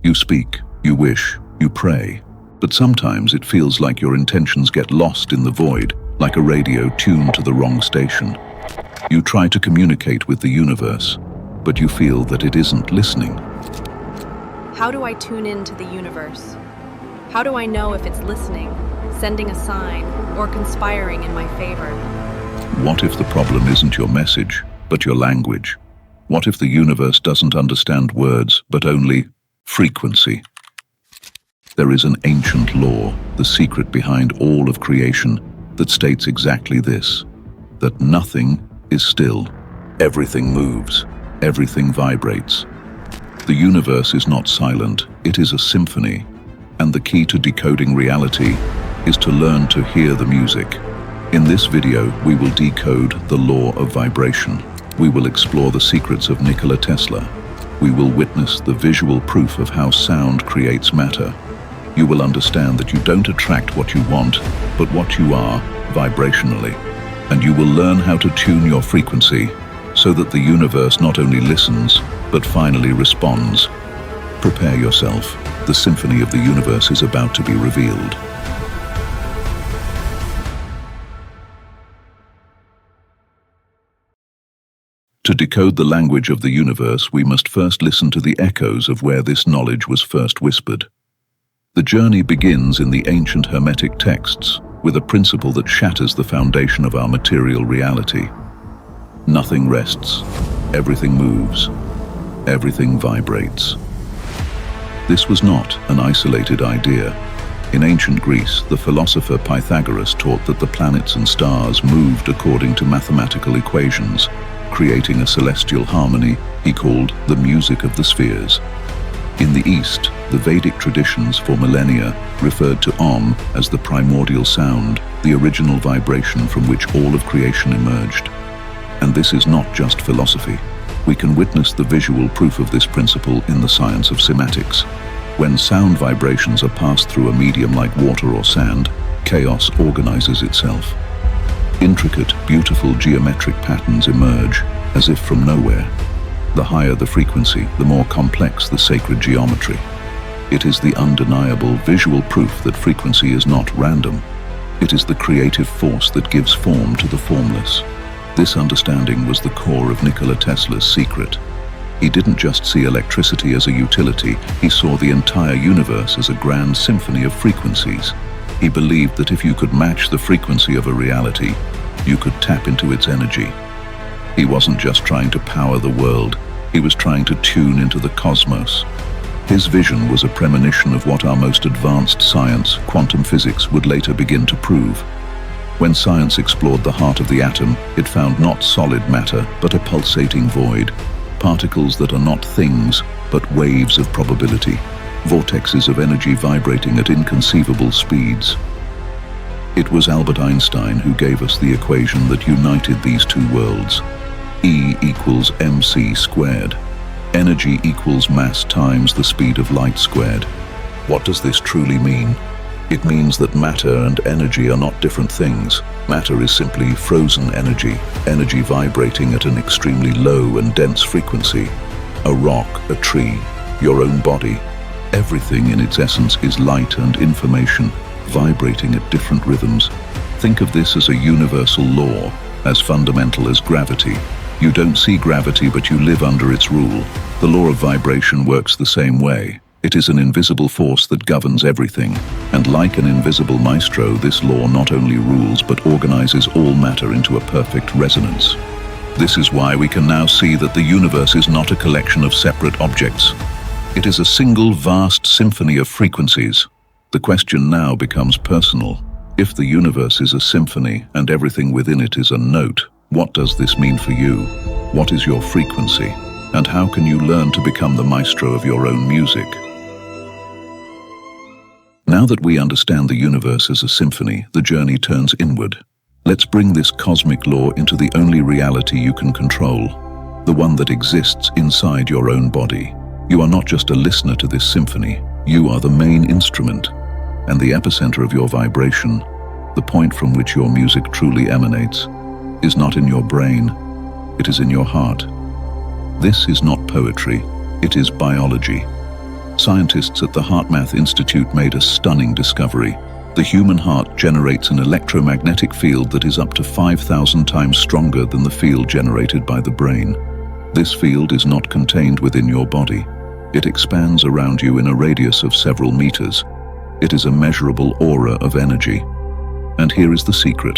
You speak, you wish, you pray, but sometimes it feels like your intentions get lost in the void, like a radio tuned to the wrong station. You try to communicate with the universe, but you feel that it isn't listening. How do I tune in to the universe? How do I know if it's listening, sending a sign, or conspiring in my favor? What if the problem isn't your message, but your language? What if the universe doesn't understand words, but only frequency? There is an ancient law, the secret behind all of creation, that states exactly this, that nothing is still. Everything moves, everything vibrates. The universe is not silent, it is a symphony, and the key to decoding reality is to learn to hear the music. In this video, we will decode the law of vibration. We will explore the secrets of Nikola Tesla. We will witness the visual proof of how sound creates matter. You will understand that you don't attract what you want, but what you are vibrationally. And you will learn how to tune your frequency so that the universe not only listens, but finally responds. Prepare yourself. The symphony of the universe is about to be revealed. To decode the language of the universe, we must first listen to the echoes of where this knowledge was first whispered. The journey begins in the ancient Hermetic texts with a principle that shatters the foundation of our material reality. Nothing rests, everything moves, everything vibrates. This was not an isolated idea. In ancient Greece, the philosopher Pythagoras taught that the planets and stars moved according to mathematical equations, creating a celestial harmony he called the music of the spheres. In the East, the Vedic traditions for millennia referred to Om as the primordial sound, the original vibration from which all of creation emerged. And this is not just philosophy. We can witness the visual proof of this principle in the science of cymatics. When sound vibrations are passed through a medium like water or sand, chaos organizes itself. Intricate, beautiful geometric patterns emerge as if from nowhere. The higher the frequency, the more complex the sacred geometry. It is the undeniable visual proof that frequency is not random. It is the creative force that gives form to the formless. This understanding was the core of Nikola Tesla's secret. He didn't just see electricity as a utility, he saw the entire universe as a grand symphony of frequencies. He believed that if you could match the frequency of a reality, you could tap into its energy. He wasn't just trying to power the world, he was trying to tune into the cosmos. His vision was a premonition of what our most advanced science, quantum physics, would later begin to prove. When science explored the heart of the atom, it found not solid matter, but a pulsating void. Particles that are not things, but waves of probability. Vortexes of energy vibrating at inconceivable speeds. It was Albert Einstein who gave us the equation that united these two worlds. E equals mc squared. Energy equals mass times the speed of light squared. What does this truly mean? It means that matter and energy are not different things. Matter is simply frozen energy, energy vibrating at an extremely low and dense frequency. A rock, a tree, your own body. Everything in its essence is light and information, vibrating at different rhythms. Think of this as a universal law, as fundamental as gravity. You don't see gravity, but you live under its rule. The law of vibration works the same way. It is an invisible force that governs everything. And like an invisible maestro, this law not only rules, but organizes all matter into a perfect resonance. This is why we can now see that the universe is not a collection of separate objects. It is a single vast symphony of frequencies. The question now becomes personal. If the universe is a symphony and everything within it is a note, what does this mean for you? What is your frequency? And how can you learn to become the maestro of your own music? Now that we understand the universe as a symphony, the journey turns inward. Let's bring this cosmic law into the only reality you can control, the one that exists inside your own body. You are not just a listener to this symphony, you are the main instrument, and the epicenter of your vibration, the point from which your music truly emanates, is not in your brain, it is in your heart. This is not poetry, it is biology. Scientists at the HeartMath Institute made a stunning discovery. The human heart generates an electromagnetic field that is up to 5,000 times stronger than the field generated by the brain. This field is not contained within your body. It expands around you in a radius of several meters. It is a measurable aura of energy. And here is the secret.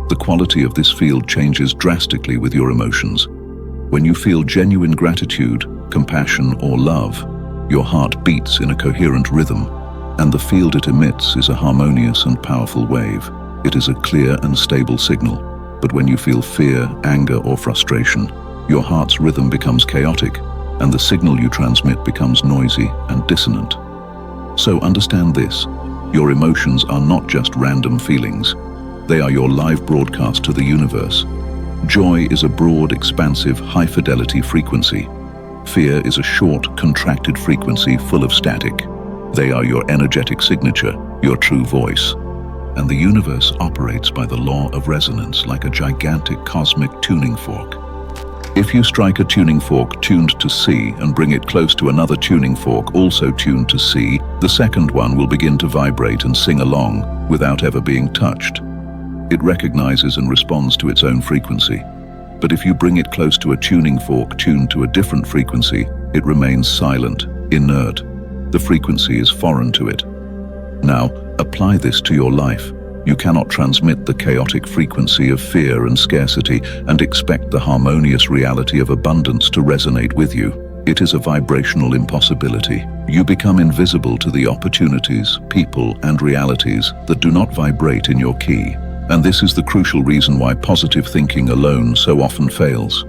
The quality of this field changes drastically with your emotions. When you feel genuine gratitude, compassion, or love, your heart beats in a coherent rhythm, and the field it emits is a harmonious and powerful wave. It is a clear and stable signal. But when you feel fear, anger, or frustration, your heart's rhythm becomes chaotic, and the signal you transmit becomes noisy and dissonant. So understand this: your emotions are not just random feelings. They are your live broadcast to the universe. Joy is a broad, expansive, high-fidelity frequency. Fear is a short, contracted frequency full of static. They are your energetic signature, your true voice. And the universe operates by the law of resonance like a gigantic cosmic tuning fork. If you strike a tuning fork tuned to C and bring it close to another tuning fork also tuned to C, the second one will begin to vibrate and sing along without ever being touched. It recognizes and responds to its own frequency. But if you bring it close to a tuning fork tuned to a different frequency, it remains silent, inert. The frequency is foreign to it. Now, apply this to your life. You cannot transmit the chaotic frequency of fear and scarcity and expect the harmonious reality of abundance to resonate with you. It is a vibrational impossibility. You become invisible to the opportunities, people, and realities that do not vibrate in your key. And this is the crucial reason why positive thinking alone so often fails.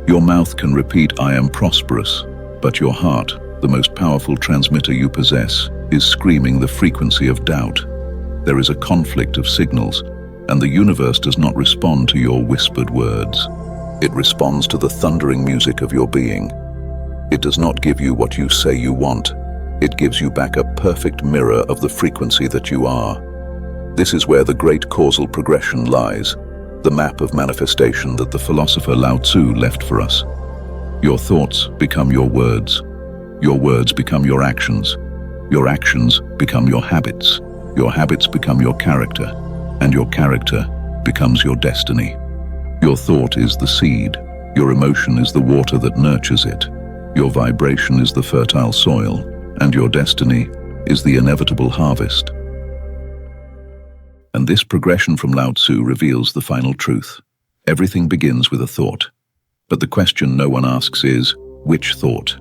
Your mouth can repeat, "I am prosperous," but your heart, the most powerful transmitter you possess, is screaming the frequency of doubt. There is a conflict of signals, and the universe does not respond to your whispered words. It responds to the thundering music of your being. It does not give you what you say you want. It gives you back a perfect mirror of the frequency that you are. This is where the great causal progression lies, the map of manifestation that the philosopher Lao Tzu left for us. Your thoughts become your words become your actions become your habits become your character, and your character becomes your destiny. Your thought is the seed, your emotion is the water that nurtures it, your vibration is the fertile soil, and your destiny is the inevitable harvest. And this progression from Lao Tzu reveals the final truth. Everything begins with a thought. But the question no one asks is, which thought?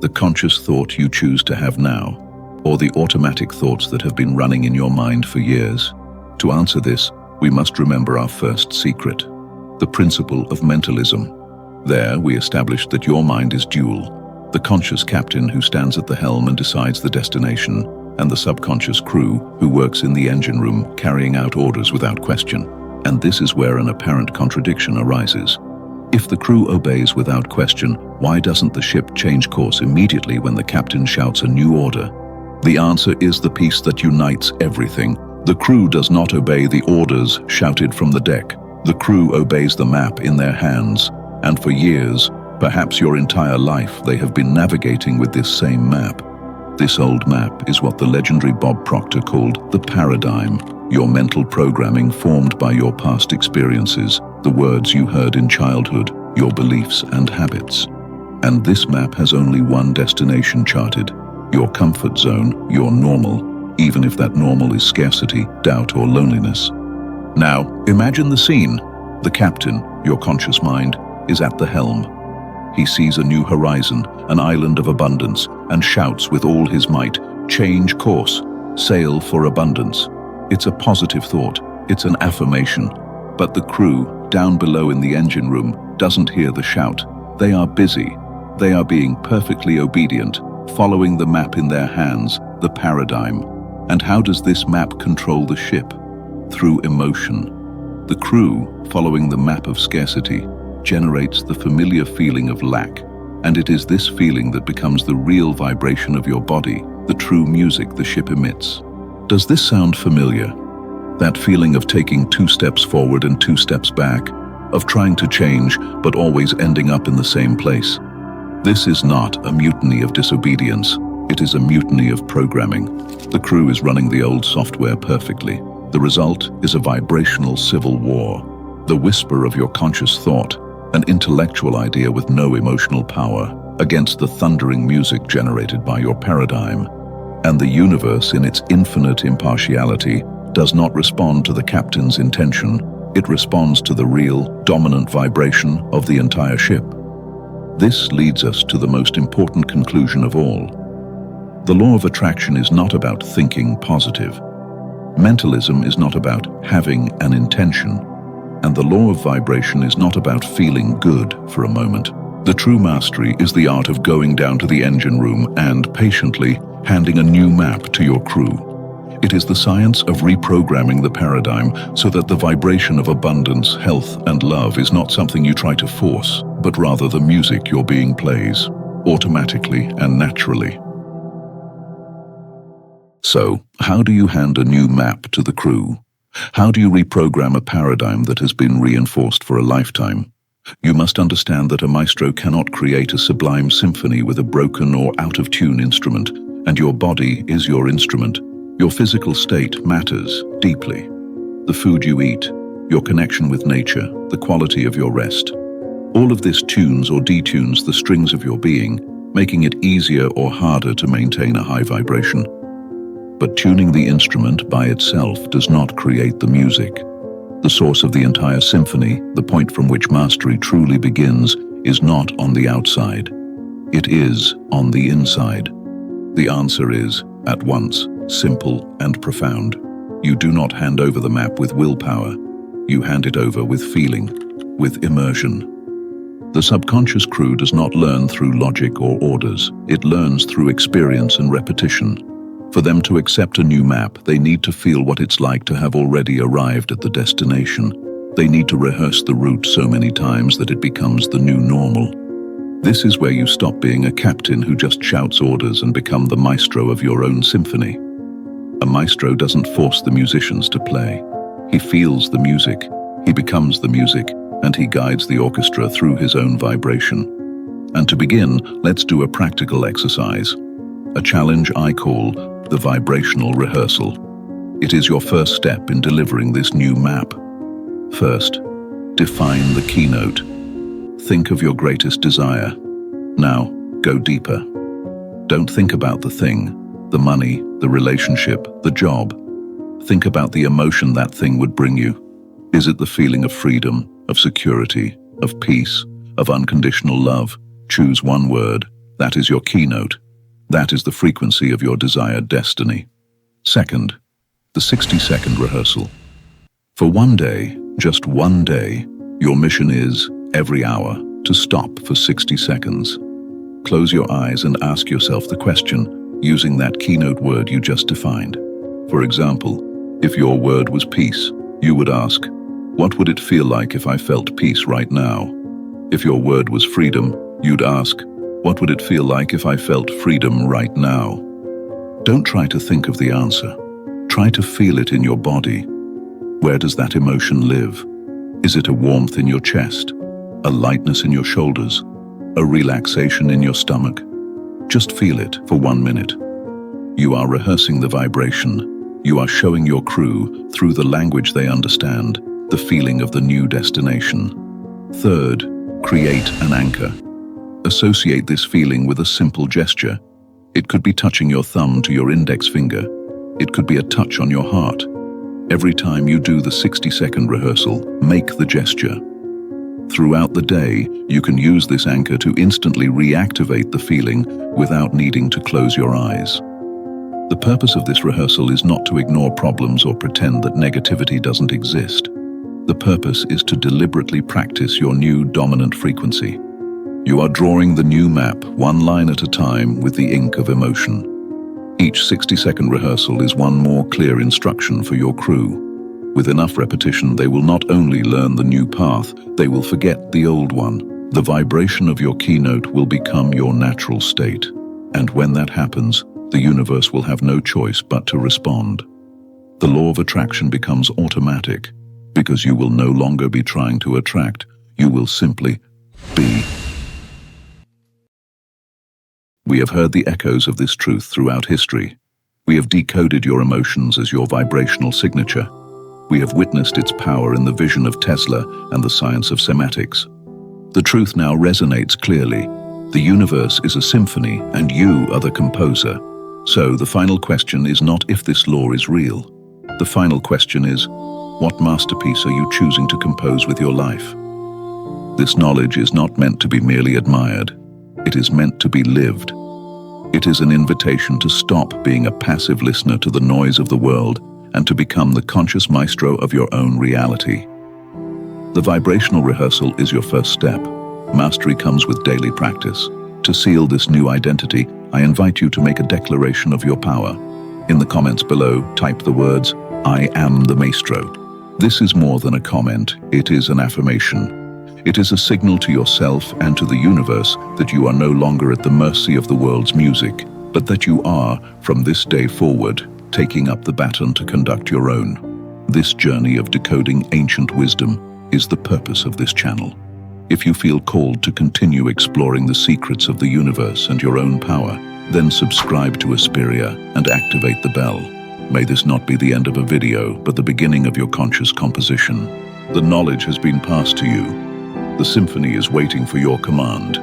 The conscious thought you choose to have now, or the automatic thoughts that have been running in your mind for years? To answer this, we must remember our first secret, the principle of mentalism. There, we established that your mind is dual, the conscious captain who stands at the helm and decides the destination, and the subconscious crew who works in the engine room carrying out orders without question. And this is where an apparent contradiction arises. If the crew obeys without question, why doesn't the ship change course immediately when the captain shouts a new order? The answer is the piece that unites everything. The crew does not obey the orders shouted from the deck. The crew obeys the map in their hands, and for years, perhaps your entire life, they have been navigating with this same map. This old map is what the legendary Bob Proctor called the paradigm, your mental programming formed by your past experiences, the words you heard in childhood, your beliefs and habits. And this map has only one destination charted, your comfort zone, your normal, even if that normal is scarcity, doubt, or loneliness. Now, imagine the scene. The captain, your conscious mind, is at the helm. He sees a new horizon, an island of abundance, and shouts with all his might, "Change course, sail for abundance." It's a positive thought, it's an affirmation. But the crew, down below in the engine room, doesn't hear the shout. They are busy. They are being perfectly obedient, following the map in their hands, the paradigm. And how does this map control the ship? Through emotion. The crew, following the map of scarcity, generates the familiar feeling of lack, and it is this feeling that becomes the real vibration of your body, the true music the ship emits. Does this sound familiar? That feeling of taking 2 steps forward and 2 steps back, of trying to change but always ending up in the same place. This is not a mutiny of disobedience. It is a mutiny of programming. The crew is running the old software perfectly. The result is a vibrational civil war. The whisper of your conscious thought, an intellectual idea with no emotional power, against the thundering music generated by your paradigm. And the universe, in its infinite impartiality, does not respond to the captain's intention. It responds to the real, dominant vibration of the entire ship. This leads us to the most important conclusion of all. The law of attraction is not about thinking positive. Mentalism is not about having an intention. And the law of vibration is not about feeling good for a moment. The true mastery is the art of going down to the engine room and patiently handing a new map to your crew. It is the science of reprogramming the paradigm so that the vibration of abundance, health, and love is not something you try to force, but rather the music your being plays, automatically and naturally. So, how do you hand a new map to the crew? How do you reprogram a paradigm that has been reinforced for a lifetime? You must understand that a maestro cannot create a sublime symphony with a broken or out-of-tune instrument, and your body is your instrument. Your physical state matters deeply. The food you eat, your connection with nature, the quality of your rest. All of this tunes or detunes the strings of your being, making it easier or harder to maintain a high vibration. But tuning the instrument by itself does not create the music. The source of the entire symphony, the point from which mastery truly begins, is not on the outside. It is on the inside. The answer is, at once, simple and profound. You do not hand over the map with willpower. You hand it over with feeling, with immersion. The subconscious crew does not learn through logic or orders. It learns through experience and repetition. For them to accept a new map, they need to feel what it's like to have already arrived at the destination. They need to rehearse the route so many times that it becomes the new normal. This is where you stop being a captain who just shouts orders and become the maestro of your own symphony. A maestro doesn't force the musicians to play. He feels the music, he becomes the music, and he guides the orchestra through his own vibration. And to begin, let's do a practical exercise. A challenge I call the vibrational rehearsal. It is your first step in delivering this new map. First, define the keynote. Think of your greatest desire. Now, go deeper. Don't think about the thing, the money, the relationship, the job. Think about the emotion that thing would bring you. Is it the feeling of freedom, of security, of peace, of unconditional love? Choose one word. That is your keynote. That is the frequency of your desired destiny. Second, the 60-second rehearsal. For one day, just one day, your mission is, every hour, to stop for 60 seconds. Close your eyes and ask yourself the question, using that keynote word you just defined. For example, if your word was peace, you would ask, what would it feel like if I felt peace right now? If your word was freedom, you'd ask, what would it feel like if I felt freedom right now? Don't try to think of the answer. Try to feel it in your body. Where does that emotion live? Is it a warmth in your chest? A lightness in your shoulders? A relaxation in your stomach? Just feel it for 1 minute. You are rehearsing the vibration. You are showing your crew, through the language they understand, the feeling of the new destination. Third, create an anchor. Associate this feeling with a simple gesture. It could be touching your thumb to your index finger. It could be a touch on your heart. Every time you do the 60-second rehearsal, make the gesture. Throughout the day, you can use this anchor to instantly reactivate the feeling without needing to close your eyes. The purpose of this rehearsal is not to ignore problems or pretend that negativity doesn't exist. The purpose is to deliberately practice your new dominant frequency. You are drawing the new map, one line at a time, with the ink of emotion. Each 60-second rehearsal is one more clear instruction for your crew. With enough repetition, they will not only learn the new path, they will forget the old one. The vibration of your keynote will become your natural state. And when that happens, the universe will have no choice but to respond. The law of attraction becomes automatic, because you will no longer be trying to attract, you will simply be. We have heard the echoes of this truth throughout history. We have decoded your emotions as your vibrational signature. We have witnessed its power in the vision of Tesla and the science of sematics. The truth now resonates clearly. The universe is a symphony, and you are the composer. So the final question is not if this law is real. The final question is, what masterpiece are you choosing to compose with your life? This knowledge is not meant to be merely admired. It is meant to be lived. It is an invitation to stop being a passive listener to the noise of the world and to become the conscious maestro of your own reality. The vibrational rehearsal is your first step. Mastery comes with daily practice. To seal this new identity, I invite you to make a declaration of your power. In the comments below, type the words, "I am the maestro." This is more than a comment, it is an affirmation. It is a signal to yourself and to the universe that you are no longer at the mercy of the world's music, but that you are, from this day forward, taking up the baton to conduct your own. This journey of decoding ancient wisdom is the purpose of this channel. If you feel called to continue exploring the secrets of the universe and your own power, then subscribe to Aspiria and activate the bell. May this not be the end of a video, but the beginning of your conscious composition. The knowledge has been passed to you. The symphony is waiting for your command.